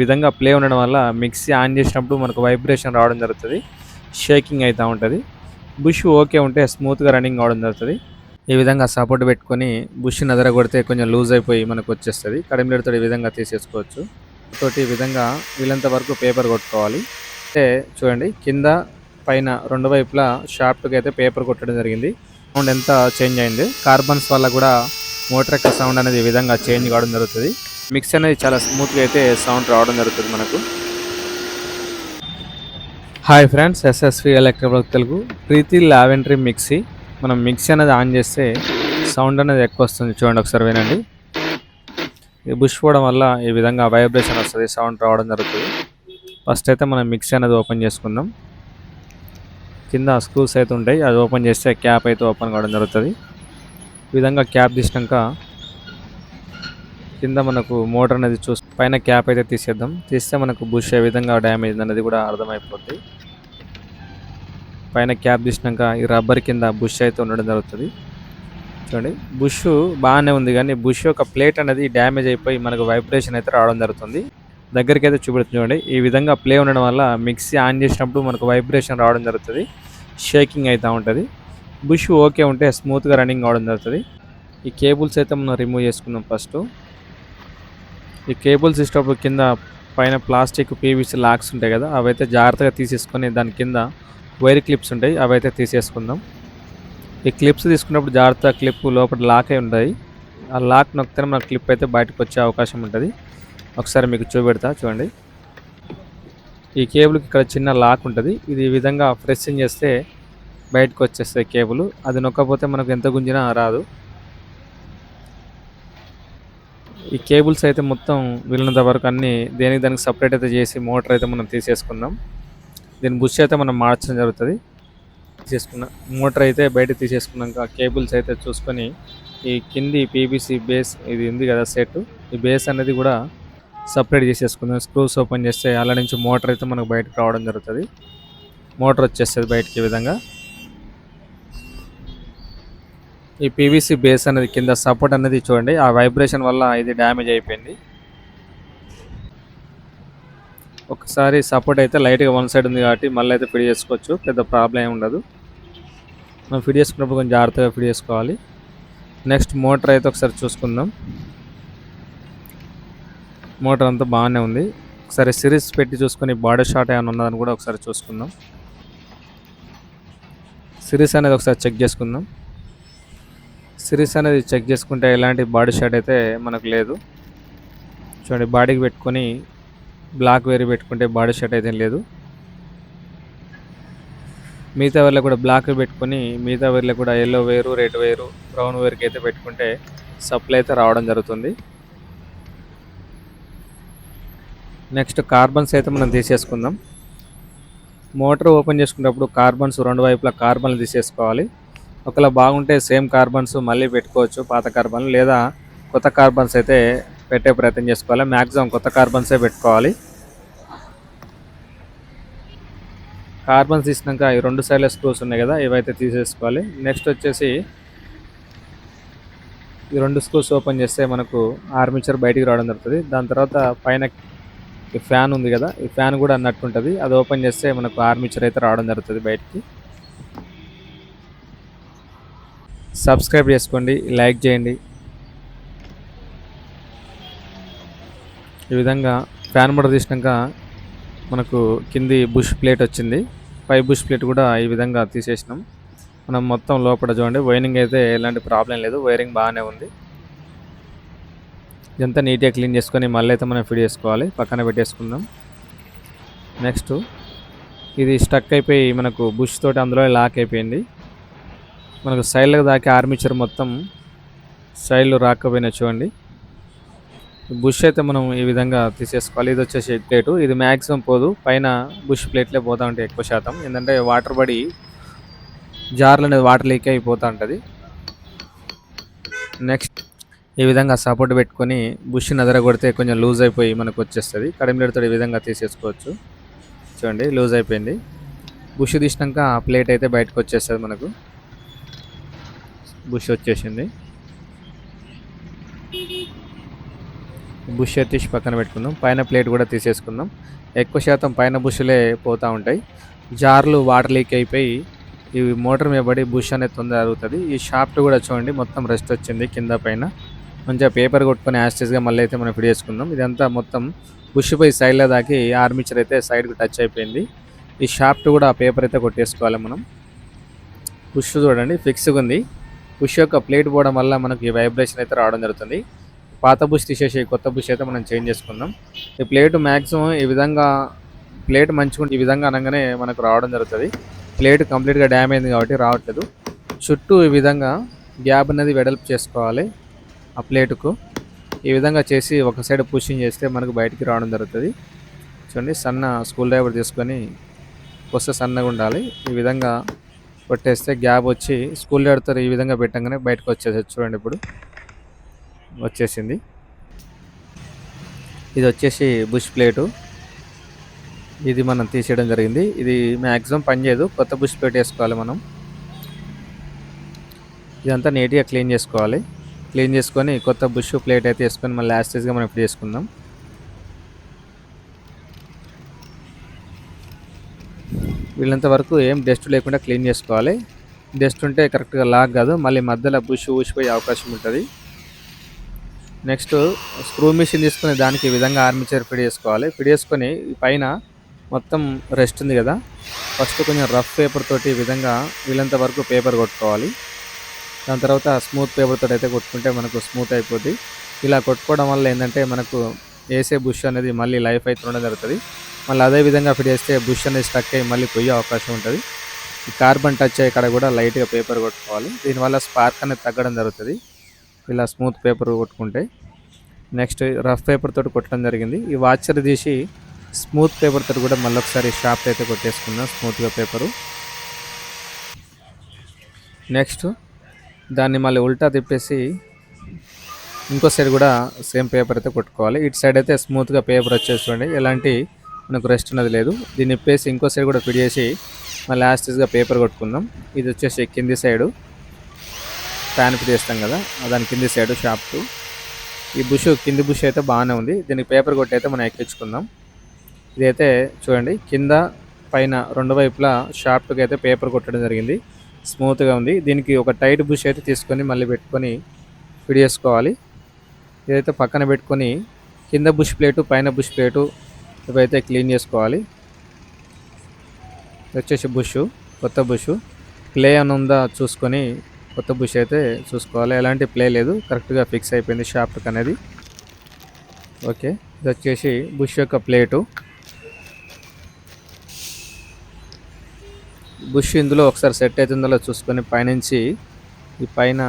ఈ విధంగా ప్లే ఉండడం వల్ల మిక్సీ ఆన్ చేసినప్పుడు మనకు వైబ్రేషన్ రావడం జరుగుతుంది, షేకింగ్ అవుతూ ఉంటుంది. బుష్ ఓకే ఉంటే స్మూత్గా రన్నింగ్ అవడం జరుగుతుంది. ఈ విధంగా సపోర్ట్ పెట్టుకొని బుష్ని కొడితే కొంచెం లూజ్ అయిపోయి మనకు వచ్చేస్తుంది. కడియం బ్లేడ్తో ఈ విధంగా తీసేసుకోవచ్చు. తోటి ఈ విధంగా వీలంత వరకు పేపర్ కొట్టుకోవాలి. అంటే చూడండి, కింద పైన రెండు వైపులా షాఫ్ట్కి అయితే పేపర్ కొట్టడం జరిగింది. సౌండ్ ఎంత చేంజ్ అయింది. కార్బన్స్ వల్ల కూడా మోటార్ యొక్క సౌండ్ అనేది ఈ విధంగా చేంజ్ కావడం జరుగుతుంది. మిక్స్ అనేది చాలా స్మూత్గా అయితే సౌండ్ రావడం జరుగుతుంది మనకు. Hi friends, SSV electrical Telugu Preethi లావెండరీ మిక్సీ. మనం మిక్సీ అనేది ఆన్ చేస్తే సౌండ్ అనేది ఎక్కువ వస్తుంది. చూడండి, ఒకసారి వినండి. ఈ బుష్ పోవడం వల్ల ఈ విధంగా వైబ్రేషన్ వస్తుంది, సౌండ్ రావడం జరుగుతుంది. ఫస్ట్ అయితే మనం మిక్సీ అనేది ఓపెన్ చేసుకుందాం. కింద స్క్రూస్ అయితే ఉంటాయి, అది ఓపెన్ చేస్తే క్యాప్ అయితే ఓపెన్ కావడం జరుగుతుంది. ఈ విధంగా క్యాప్ తీసినాక కింద మనకు మోటార్ అనేది పైన క్యాప్ అయితే తీసేద్దాం. తీస్తే మనకు బుష్ ఏ విధంగా డ్యామేజ్ అనేది కూడా అర్థమైపోద్ది. పైన క్యాప్ తీసినాక ఈ రబ్బర్ కింద బుష్ అయితే ఉండడం జరుగుతుంది. చూడండి, బుష్ బాగానే ఉంది, కానీ బుష్ యొక్క ప్లేట్ అనేది డ్యామేజ్ అయిపోయి మనకు వైబ్రేషన్ అయితే రావడం జరుగుతుంది. దగ్గరికి అయితే చూపెడుతుంది. చూడండి, ఈ విధంగా ప్లే ఉండడం వల్ల మిక్సీ ఆన్ చేసినప్పుడు మనకు వైబ్రేషన్ రావడం జరుగుతుంది, షేకింగ్ అవుతూ ఉంటుంది. బుష్ ఓకే ఉంటే స్మూత్గా రన్నింగ్ అవడం జరుగుతుంది. ఈ కేబుల్స్ అయితే మనం రిమూవ్ చేసుకుందాం. ఫస్ట్ ఈ కేబుల్స్ ఇష్టప్పుడు కింద పైన ప్లాస్టిక్ పీవీసీ లాక్స్ ఉంటాయి కదా, అవైతే జాగ్రత్తగా తీసేసుకొని దాని కింద వైర్ క్లిప్స్ ఉంటాయి, అవైతే తీసేసుకుందాం. ఈ క్లిప్స్ తీసుకున్నప్పుడు జాగ్రత్తగా క్లిప్ లోపల లాక్ అయి ఉంటాయి. ఆ లాక్ నొక్కితే మన క్లిప్ అయితే బయటకు వచ్చే అవకాశం ఉంటుంది. ఒకసారి మీకు చూపెడతా, చూడండి. ఈ కేబుల్కి ఇక్కడ చిన్న లాక్ ఉంటుంది, ఇది ఈ విధంగా ప్రెస్సింగ్ చేస్తే బయటకు వచ్చేస్తాయి కేబుల్. అది నొక్కపోతే మనకు ఎంత గుంజినా రాదు. ఈ కేబుల్స్ అయితే మొత్తం వీళ్ళంత వరకు అన్నీ దానికి సపరేట్ అయితే చేసి మోటార్ అయితే మనం తీసేసుకుందాం. దీని బుష్ అయితే మనం మార్చడం జరుగుతుంది. మోటార్ అయితే బయట తీసేసుకున్నాక కేబుల్స్ అయితే చూసుకొని ఈ కింది పీవీసీ బేస్ ఇది ఉంది కదా సెట్, ఈ బేస్ అనేది కూడా సపరేట్ చేసేసుకుందాం. స్క్రూస్ ఓపెన్ చేస్తే అలా నుంచి మోటార్ అయితే మనకు బయటకు రావడం జరుగుతుంది. మోటార్ వచ్చేస్తుంది బయటకి. ఈ విధంగా ఈ పీవీసీ బేస్ అనేది కింద సపోర్ట్ అనేది చూడండి, ఆ వైబ్రేషన్ వల్ల ఇది డ్యామేజ్ అయిపోయింది. ఒకసారి సపోర్ట్ అయితే లైట్గా వన్ సైడ్ ఉంది కాబట్టి మళ్ళీ అయితే ఫిట్ చేసుకోవచ్చు, పెద్ద ప్రాబ్లం ఏమి ఉండదు. మనం ఫిట్ చేసుకున్నప్పుడు కొంచెం జాగ్రత్తగా ఫిట్ చేసుకోవాలి. నెక్స్ట్ మోటార్ అయితే ఒకసారి చూసుకుందాం. మోటార్ అంతా బాగానే ఉంది. ఒకసారి సిరీస్ పెట్టి చూసుకొని బాడీ షార్ట్ ఏమైనా ఉన్నదని కూడా ఒకసారి చూసుకుందాం. సిరీస్ అనేది ఒకసారి చెక్ చేసుకుందాం. సిరీస్ అనేది చెక్ చేసుకుంటే ఎలాంటి బాడీ షార్ట్ అయితే మనకు లేదు. చూడండి, బాడీకి పెట్టుకొని బ్లాక్ వేరు పెట్టుకుంటే బాడీ షార్ట్ అయితే లేదు. మిగతా వేర్లో కూడా బ్లాక్ పెట్టుకొని మిగతా వేర్లో కూడా ఎల్లో వేరు, రెడ్ వేరు, బ్రౌన్ వేరుకి అయితే పెట్టుకుంటే సప్లై అయితే రావడం జరుగుతుంది. నెక్స్ట్ కార్బన్స్ అయితే మనం తీసేసుకుందాం. మోటార్ ఓపెన్ చేసుకున్నప్పుడు కార్బన్స్ రెండు వైపులా కార్బన్లు తీసేసుకోవాలి. ఒకవేళ బాగుంటే సేమ్ కార్బన్స్ మళ్ళీ పెట్టుకోవచ్చు, పాత కార్బన్లు, లేదా కొత్త కార్బన్స్ అయితే పెట్టే ప్రయత్నం చేసుకోవాలి. మ్యాక్సిమం కొత్త కార్బన్సే పెట్టుకోవాలి. కార్బన్స్ తీసినాక ఈ రెండు సైడ్ల స్క్రూస్ ఉన్నాయి కదా, ఇవైతే తీసేసుకోవాలి. నెక్స్ట్ వచ్చేసి ఈ రెండు స్క్రూస్ ఓపెన్ చేస్తే మనకు ఆర్మేచర్ బయటికి రావడం జరుగుతుంది. దాని తర్వాత పైన ఈ ఫ్యాన్ ఉంది కదా, ఈ ఫ్యాన్ కూడా అన్నట్టు ఉంటుంది, అది ఓపెన్ చేస్తే మనకు ఆర్మేచర్ అయితే రావడం జరుగుతుంది బయటికి. సబ్స్క్రైబ్ చేసుకోండి, లైక్ చేయండి. ఈ విధంగా ఫ్యాన్ మోటార్ తీసినాక మనకు కింది బుష్ ప్లేట్ వచ్చింది, పై బుష్ ప్లేట్ కూడా ఈ విధంగా తీసేసినాం. మనం మొత్తం లోపల చూడండి, వైరింగ్ అయితే ఎలాంటి ప్రాబ్లం లేదు, వైరింగ్ బాగానే ఉంది. ఇదంతా నీట్గా క్లీన్ చేసుకొని మళ్ళీ అయితే మనం ఫిట్ చేసుకోవాలి. పక్కన పెట్టేసుకుందాం. నెక్స్ట్ ఇది స్టక్ అయిపోయి మనకు బుష్ తోటి అందులో లాక్ అయిపోయింది. మనకు సైడ్లకు దాకా ఆర్మేచర్ మొత్తం సైడ్లు రాకపోయినా చూడండి. బుష్ అయితే మనం ఈ విధంగా తీసేసుకోవాలి. ఇది వచ్చేసి ప్లేటు, ఇది మ్యాక్సిమం పోదు, పైన బుష్ ప్లేట్లే పోతూ ఉంటాయి ఎక్కువ శాతం. ఏంటంటే వాటర్ పడి జార్లు అనేది వాటర్ లీక్ అయిపోతూ ఉంటుంది. నెక్స్ట్ ఈ విధంగా సపోర్ట్ పెట్టుకొని బుష్ కొడితే కొంచెం లూజ్ అయిపోయి మనకు వచ్చేస్తుంది. కడియం బ్లేడ్తో ఈ విధంగా తీసేసుకోవచ్చు. చూడండి, లూజ్ అయిపోయింది. బుష్ తీసినాక ఆ ప్లేట్ అయితే బయటకు వచ్చేస్తుంది. మనకు బుష్ వచ్చేసింది. బుష్ తీసి పక్కన పెట్టుకుందాం. పైన ప్లేట్ కూడా తీసేసుకుందాం. ఎక్కువ శాతం పైన బుష్లే పోతూ ఉంటాయి. జార్లు వాటర్ లీక్ అయిపోయి ఇవి మోటార్ మీద పడి బుష్ అనేది తొందర అరుగుతుంది. ఈ షాఫ్ట్ కూడా చూడండి మొత్తం రెస్ట్ వచ్చింది కింద పైన. మంచిగా పేపర్ కొట్టుకొని యాస్టేజ్గా మళ్ళీ అయితే మనం ఫిట్ చేసుకుందాం. ఇదంతా మొత్తం బుష్ పై సైడ్లో దాకి ఆర్మిచర్ అయితే సైడ్కి టచ్ అయిపోయింది. ఈ షాఫ్ట్ కూడా ఆ పేపర్ అయితే కొట్టేసుకోవాలి మనం. బుష్ చూడండి ఫిక్స్గా ఉంది. బుష్ యొక్క ప్లేట్ పోవడం వల్ల మనకి వైబ్రేషన్ అయితే రావడం జరుగుతుంది. పాత బుష్ తీసేసి కొత్త బుష్ అయితే మనం చేంజ్ చేసుకుందాం. ఈ ప్లేట్ మ్యాక్సిమం ఈ విధంగా ప్లేట్ మంచిగా ఈ విధంగా అనగానే మనకు రావడం జరుగుతుంది. ప్లేట్ కంప్లీట్గా డ్యామేజ్ అయింది కాబట్టి రావట్లేదు. చుట్టూ ఈ విధంగా గ్యాప్ అనేది వెడల్పు చేసుకోవాలి ఆ ప్లేటుకు. ఈ విధంగా చేసి ఒక సైడ్ పుషింగ్ చేస్తే మనకు బయటికి రావడం జరుగుతుంది. చూడండి సన్న స్క్రూ డ్రైవర్ తీసుకొని వస్తే సన్నగా ఉండాలి. ఈ విధంగా కొట్టేస్తే గ్యాప్ వచ్చి స్క్రూ డ్రైవర్తో ఈ విధంగా పెట్టంగానే బయటకు వచ్చేసి చూడండి ఇప్పుడు వచ్చేసింది. ఇది వచ్చేసి బుష్ ప్లేటు. ఇది మనం తీసేయడం జరిగింది. ఇది మ్యాక్సిమం పనిచేయదు. కొత్త బుష్ ప్లేట్ వేసుకోవాలి మనం. ఇదంతా నీట్గా క్లీన్ చేసుకోవాలి. క్లీన్ చేసుకొని కొత్త బుష్ ప్లేట్ అయితే వేసుకొని మళ్ళీ యాస్టేజ్గా మనం ఇప్పుడు చేసుకుందాం. వీళ్ళంత వరకు ఏం డస్ట్ లేకుండా క్లీన్ చేసుకోవాలి. డస్ట్ ఉంటే కరెక్ట్గా లాక్ కాదు, మళ్ళీ మధ్యలో బుష్ ఊసిపోయే అవకాశం ఉంటుంది. నెక్స్ట్ స్క్రూ మిషన్ తీసుకుని దానికి ఈ విధంగా ఆర్మిచర్ ఫిట్ చేసుకోవాలి. ఫిట్ చేసుకొని పైన మొత్తం రెస్ట్ ఉంది కదా, ఫస్ట్ కొంచెం రఫ్ పేపర్ తోటి ఈ విధంగా వీళ్ళంత వరకు పేపర్ కొట్టుకోవాలి. దాని తర్వాత స్మూత్ పేపర్ తోటి అయితే కొట్టుకుంటే మనకు స్మూత్ అయిపోద్ది. ఇలా కొట్టుకోవడం వల్ల ఏంటంటే మనకు వేసే బుష్ అనేది మళ్ళీ లైఫ్ అయితే ఉండడం జరుగుతుంది. మళ్ళీ అదే విధంగా ఫిట్ చేస్తే బుష్ అనేది స్టక్ అయ్యి మళ్ళీ పోయే అవకాశం ఉంటుంది. ఈ కార్బన్ టచ్ అయ్యే కాడ కూడా లైట్గా పేపర్ కొట్టుకోవాలి. దీనివల్ల స్పార్క్ అనేది తగ్గడం జరుగుతుంది ఇలా స్మూత్ పేపర్ కొట్టుకుంటే. నెక్స్ట్ రఫ్ పేపర్ తోటి కొట్టడం జరిగింది. ఈ వాచర్ తీసి స్మూత్ పేపర్ తోటి కూడా మళ్ళీ ఒకసారి షార్ప్ అయితే కొట్టేసుకుందాం స్మూత్గా పేపరు. నెక్స్ట్ దాన్ని మళ్ళీ ఉల్టా తిప్పేసి ఇంకో సైడ్ కూడా సేమ్ పేపర్ అయితే కొట్టుకోవాలి. ఇటు సైడ్ అయితే స్మూత్గా పేపర్ వచ్చేసి చూడండి, ఎలాంటి మనకు రెస్ట్ ఉన్నది లేదు. దీన్ని ఇప్పేసి ఇంకో సైడ్ కూడా ఫిట్ చేసి మళ్ళీ యాస్టేజ్గా పేపర్ కొట్టుకుందాం. ఇది వచ్చేసి కింది సైడు ఫ్యాన్ ఫిట్ చేస్తాం కదా, దాని కింది సైడు షాఫ్ట్. ఈ బుష్ కింది బుష్ అయితే బాగానే ఉంది. దీనికి పేపర్ కొట్టి అయితే మనం ఎక్కించుకుందాం. ఇదైతే చూడండి కింద పైన రెండు వైపులా షాఫ్ట్కి అయితే పేపర్ కొట్టడం జరిగింది. స్మూత్గా ఉంది. దీనికి ఒక టైట్ బుష్ అయితే తీసుకొని మళ్ళీ పెట్టుకొని ఫిట్ చేసుకోవాలి. ఇదైతే పక్కన పెట్టుకొని కింద బుష్ ప్లేటు పైన బుష్ ప్లేటు ఇవైతే క్లీన్ చేసుకోవాలి. వచ్చేసి బుష్ కొత్త బుష్ ప్లే అని ఉందా చూసుకొని కొత్త బుష్ అయితే చూసుకోవాలి. ఎలాంటి ప్లే లేదు, కరెక్ట్గా ఫిక్స్ అయిపోయింది షాఫ్ట్కి అనేది. ఓకే, ఇది వచ్చేసి బుష్ యొక్క ప్లేటు. బుష్ ఇందులో ఒకసారి సెట్ అవుతుందో చూసుకొని పైనుంచి ఈ పైన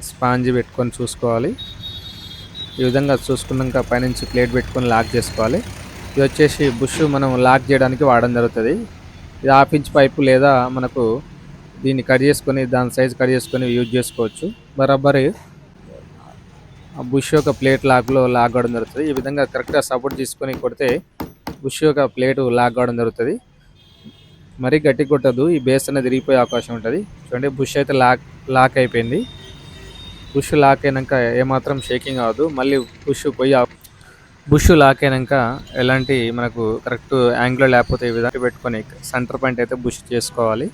స్పాంజ్ పెట్టుకొని చూసుకోవాలి. ఈ విధంగా చూసుకున్నాక పైనుంచి ప్లేట్ పెట్టుకొని లాక్ చేసుకోవాలి. ఇది వచ్చేసి బుష్ మనం లాక్ చేయడానికి వాడడం జరుగుతుంది. ఇది 1/2 ఇంచ్ పైపు లేదా మనకు దీన్ని కట్ చేసుకొని దాని సైజ్ కట్ చేసుకొని యూజ్ చేసుకోవచ్చు. బరాబరి ఆ బుష్ యొక్క ప్లేట్ లాక్లో లాక్ కావడం జరుగుతుంది. ఈ విధంగా కరెక్ట్గా సపోర్ట్ తీసుకొని కొడితే బుష్ యొక్క ప్లేటు లాక్ కావడం జరుగుతుంది. మరీ గట్టి కొట్టదు, ఈ బేస్ అనేది తిరిగిపోయే అవకాశం ఉంటుంది. చూడండి బుష్ అయితే లాక్ అయిపోయింది. బుష్ లాక్ అయినాక ఏమాత్రం షేకింగ్ అవ్వదు. మళ్ళీ బుష్ లాక్ అయినాక ఎలాంటి మనకు కరెక్ట్ యాంగిల్లో లేకపోతే ఈ విధంగా పెట్టుకొని సెంటర్ పాయింట్ అయితే బుష్ చేసుకోవాలి.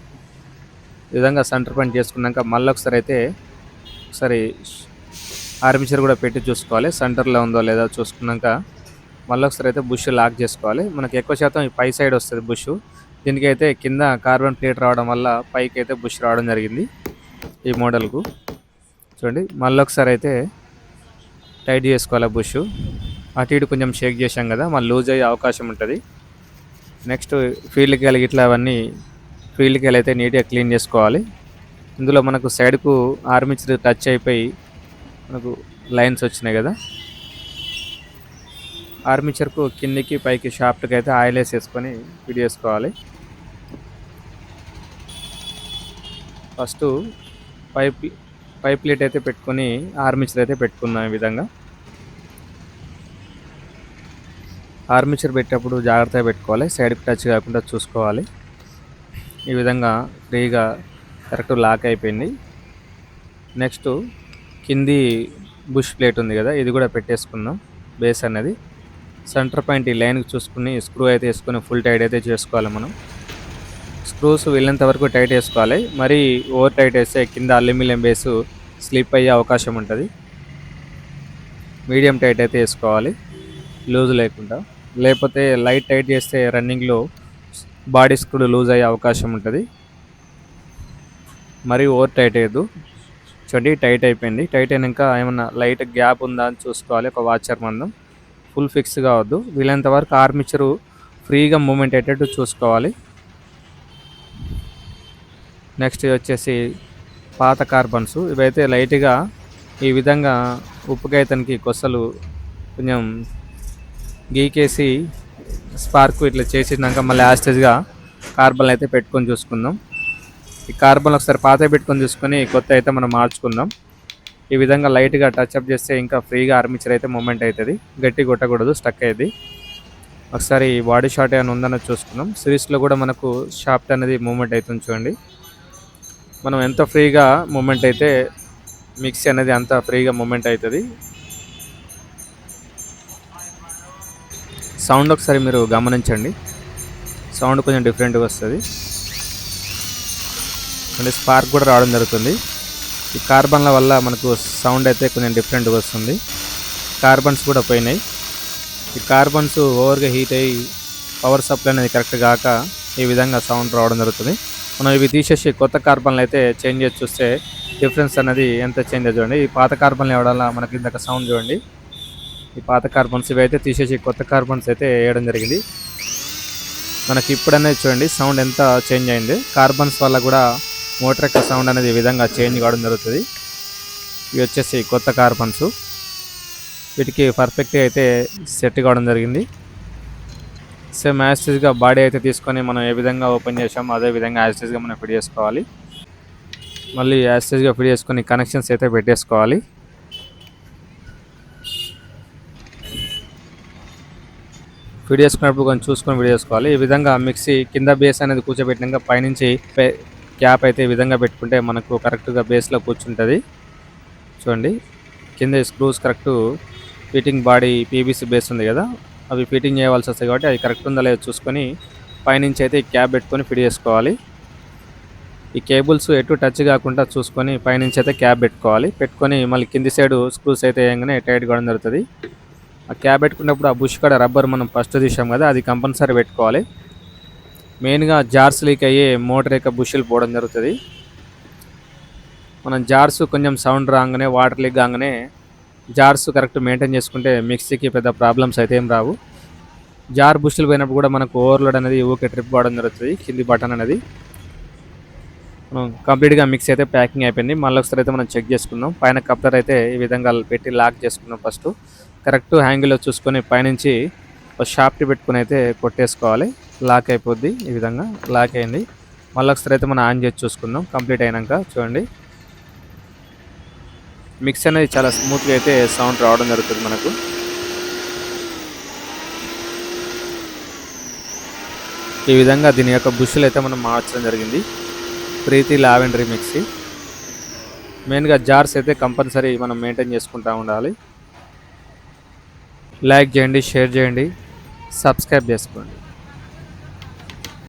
ఈ విధంగా సెంటర్ పాయింట్ చేసుకున్నాక మళ్ళీ ఒకసారి ఆర్మిచర్ కూడా పెట్టి చూసుకోవాలి సెంటర్లో ఉందో లేదో చూసుకున్నాక మళ్ళీ ఒకసారి అయితే బుష్ లాక్ చేసుకోవాలి. మనకి ఎక్కువ శాతం ఈ పై సైడ్ వస్తుంది బుష్. దీనికైతే కింద కార్బన్ ప్లేట్ రావడం వల్ల పైకి అయితే బుష్ రావడం జరిగింది ఈ మోడల్కు. చూడండి మళ్ళీ ఒకసారి అయితే టైట్ చేసుకోవాలి బుష్. అటు ఇటు కొంచెం షేక్ చేసాం కదా, మళ్ళీ లూజ్ అయ్యే అవకాశం ఉంటుంది. నెక్స్ట్ ఫీల్డ్కి వెళ్ళి ఇట్లా అవన్నీ ఫీల్డ్కి వెళ్ళి అయితే నీట్గా క్లీన్ చేసుకోవాలి. ఇందులో మనకు సైడ్కు ఆర్మిచర్ టచ్ అయిపోయి మనకు లైన్స్ వచ్చినాయి కదా, ఆర్మిచర్కు కిందికి పైకి షాఫ్ట్కి అయితే ఆయిల్ వేసేసుకొని ఫిట్ చేసుకోవాలి. ఫస్ట్ పైప్ ప్లేట్ అయితే పెట్టుకొని ఆర్మిచర్ అయితే పెట్టుకుందాం. ఈ విధంగా ఆర్మిచర్ పెట్టేటప్పుడు జాగ్రత్తగా పెట్టుకోవాలి, సైడ్కి టచ్ కాకుండా చూసుకోవాలి. ఈ విధంగా ఫ్రీగా కరెక్ట్ లాక్ అయిపోయింది. నెక్స్ట్ కింది బుష్ ప్లేట్ ఉంది కదా, ఇది కూడా పెట్టేసుకుందాం. బేస్ అనేది. సెంటర్ పాయింట్ ఈ లైన్కి చూసుకుని స్క్రూ అయితే వేసుకొని ఫుల్ టైట్ అయితే చేసుకోవాలి మనం. స్క్రూస్ వీళ్ళంత వరకు టైట్ వేసుకోవాలి. మరీ ఓవర్ టైట్ వేస్తే కింద అల్యూమినియం బేసు స్లిప్ అయ్యే అవకాశం ఉంటుంది. మీడియం టైట్ అయితే వేసుకోవాలి లూజ్ లేకుండా. లేకపోతే లైట్ టైట్ చేస్తే రన్నింగ్లో బాడీ స్క్రూలు లూజ్ అయ్యే అవకాశం ఉంటుంది. మరీ ఓవర్ టైట్ వేయద్దు. చూడండి టైట్ అయిపోయింది. టైట్ అయినాక ఏమన్నా లైట్ గ్యాప్ ఉందా అని చూసుకోవాలి ఒక వాచర్ మందం. ఫుల్ ఫిక్స్ కావద్దు. వీలైనంత వరకు ఆర్మిచరు ఫ్రీగా మూమెంట్ అయ్యేటట్టు చూసుకోవాలి. నెక్స్ట్ వచ్చేసి పాత కార్బన్స్. ఇవైతే లైట్గా ఈ విధంగా ఉప్పుకైతనికి కొసలు కొంచెం గీకేసి స్పార్క్ ఇట్లా చేసినాక మళ్ళీ యాస్టేజ్గా కార్బన్ అయితే పెట్టుకొని చూసుకుందాం. ఈ కార్బన్ ఒకసారి పాత పెట్టుకొని చూసుకొని కొత్త అయితే మనం మార్చుకుందాం. ఈ విధంగా లైట్గా టచ్అప్ చేస్తే ఇంకా ఫ్రీగా ఆర్మిచర్ అయితే మూమెంట్ అవుతుంది. గట్టి కొట్టకూడదు, స్టక్ అయ్యేది. ఒకసారి బాడీ షార్ట్ ఏమైనా ఉందని చూసుకుందాం. సిరీస్లో కూడా మనకు షాఫ్ట్ అనేది మూమెంట్ అవుతుంది చూడండి. మనం ఎంత ఫ్రీగా మూమెంట్ అయితే మిక్సీ అనేది అంత ఫ్రీగా మూమెంట్ అవుతుంది. సౌండ్ ఒకసారి మీరు గమనించండి. సౌండ్ కొంచెం డిఫరెంట్గా వస్తుంది. అంటే స్పార్క్ కూడా రావడం జరుగుతుంది. ఈ కార్బన్ల వల్ల మనకు సౌండ్ అయితే కొంచెం డిఫరెంట్గా వస్తుంది. కార్బన్స్ కూడా పోయినాయి. ఈ కార్బన్స్ ఓవర్గా హీట్ అయ్యి పవర్ సప్లై అనేది కరెక్ట్ కాక ఈ విధంగా సౌండ్ రావడం జరుగుతుంది. మనం ఇవి తీసేసి కొత్త కార్బన్లు అయితే చేంజ్ చేసి చూస్తే డిఫరెన్స్ అనేది ఎంత చేంజ్ చూడండి. ఈ పాత కార్బన్లు వేయడం వల్ల మనకి ఇందాక సౌండ్ చూడండి. ఈ పాత కార్బన్స్ ఇవి అయితే తీసేసి కొత్త కార్బన్స్ అయితే వేయడం జరిగింది. మనకి ఇప్పుడనేది చూడండి సౌండ్ ఎంత చేంజ్ అయింది. కార్బన్స్ వల్ల కూడా మోటార్ యొక్క సౌండ్ అనేది ఈ విధంగా చేంజ్ కావడం జరుగుతుంది. ఇవి వచ్చేసి కొత్త కార్బన్స్. వీటికి పర్ఫెక్ట్గా అయితే సెట్ కావడం జరిగింది. సేమ్ యాస్టేజ్గా బాడీ అయితే తీసుకొని మనం ఏ విధంగా ఓపెన్ చేసామో అదే విధంగా యాస్టేజ్గా మనం ఫిట్ చేసుకోవాలి. మళ్ళీ యాస్టేజ్గా ఫిట్ చేసుకొని కనెక్షన్స్ అయితే పెట్టేసుకోవాలి. ఫిట్ చేసుకున్నప్పుడు కొంచెం చూసుకొని ఫిట్ చేసుకోవాలి. ఈ విధంగా మిక్సీ కింద బేస్ అనేది కూర్చోబెట్టినాక పైనుంచి క్యాప్ అయితే ఈ విధంగా పెట్టుకుంటే మనకు కరెక్ట్గా బేస్లో కూర్చుంటుంది. చూడండి కింద screws correct fitting body PVC base ఉంది కదా, అవి ఫిట్టింగ్ చేయవలసి వస్తాయి కాబట్టి అది కరెక్ట్ ఉందా లేదో చూసుకొని పైనుంచి అయితే ఈ క్యాప్ పెట్టుకొని ఫిట్ చేసుకోవాలి. ఈ కేబుల్స్ ఎటు టచ్ కాకుండా చూసుకొని పైనుంచి అయితే క్యాప్ పెట్టుకోవాలి. పెట్టుకొని మళ్ళీ కింది సైడ్ స్క్రూస్ అయితే వేయగానే టైట్ కావడం జరుగుతుంది. ఆ క్యాప్ పెట్టుకున్నప్పుడు ఆ బుష్ కాడ రబ్బర్ మనం ఫస్ట్ తీసాం కదా, అది కంపల్సరీ పెట్టుకోవాలి. మెయిన్గా జార్స్ లీక్ అయ్యే మోటార్ యొక్క బుష్లు పోవడం జరుగుతుంది. మనం జార్స్ కొంచెం సౌండ్ రాగానే వాటర్ లీక్ కాగానే జార్స్ కరెక్ట్ మెయింటైన్ చేసుకుంటే మిక్సీకి పెద్ద ప్రాబ్లమ్స్ అయితే ఏం రావు. జార్ బుష్లు పోయినప్పుడు కూడా మనకు ఓవర్లోడ్ అనేది ఊకే ట్రిప్ కావడం జరుగుతుంది. కింది బటన్ అనేది మనం కంప్లీట్గా మిక్సీ అయితే ప్యాకింగ్ అయిపోయింది. మళ్ళీ ఒకసారి అయితే మనం చెక్ చేసుకుందాం. పైన కప్లర్ అయితే ఈ విధంగా పెట్టి లాక్ చేసుకుందాం. ఫస్ట్ కరెక్ట్ హ్యాంగిల్లో చూసుకొని పైనుంచి ఒక షాఫ్ట్ పెట్టుకుని అయితే కొట్టేసుకోవాలి. లాక్ అయిపోద్ది. ఈ విధంగా లాక్ అయింది. మళ్ళీ ఒకసారి అయితే మనం ఆన్ చేసి చూసుకుందాం. కంప్లీట్ అయినాక చూడండి మిక్స్ అనేది చాలా స్మూత్గా అయితే సౌండ్ రావడం జరుగుతుంది మనకు. ఈ విధంగా దీని యొక్క బుష్లు అయితే మనం మార్చడం జరిగింది. ప్రీతి లావెండరీ మిక్సీ. మెయిన్గా జార్స్ అయితే కంపల్సరీ మనం మెయింటైన్ చేసుకుంటూ ఉండాలి. లైక్ చేయండి, షేర్ చేయండి, సబ్స్క్రైబ్ చేసుకోండి.